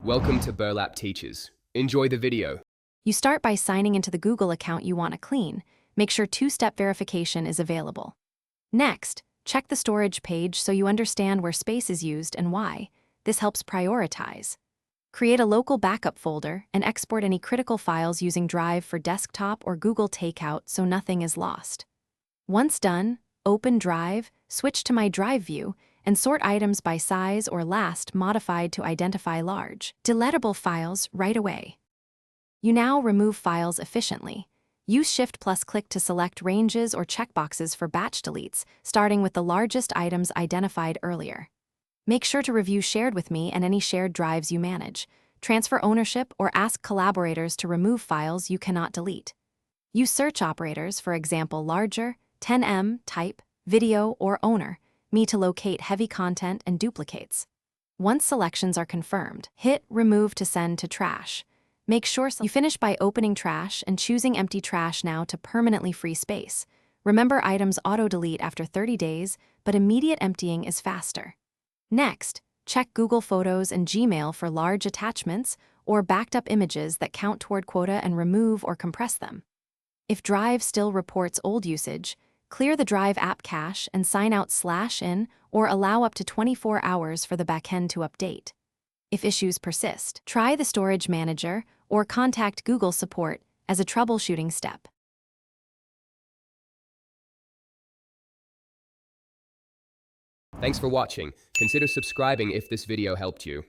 Welcome to Burlap Teachers. Enjoy the video. You start by signing into the Google account you want to clean. Make sure two-step verification is available. Next, check the storage page so you understand where space is used and why. This helps prioritize. Create a local backup folder and export any critical files using Drive for desktop or Google Takeout so nothing is lost. Once done, open Drive, switch to My Drive view, and sort items by size or last modified to identify large, deletable files right away. You now remove files efficiently. Use Shift+Click to select ranges or checkboxes for batch deletes, starting with the largest items identified earlier. Make sure to review Shared with Me and any shared drives you manage. Transfer ownership or ask collaborators to remove files you cannot delete. Use search operators, for example larger, 10M, type, video, or owner, me to locate heavy content and duplicates. Once selections are confirmed, hit Remove to send to trash. Make sure you finish by opening trash and choosing Empty Trash now to permanently free space. Remember, items auto-delete after 30 days, but immediate emptying is faster. Next, check Google Photos and Gmail for large attachments or backed up images that count toward quota and remove or compress them. If Drive still reports old usage, clear the Drive app cache and sign out /in or allow up to 24 hours for the backend to update. If issues persist, try the Storage Manager or contact Google support as a troubleshooting step. Thanks for watching. Consider subscribing if this video helped you.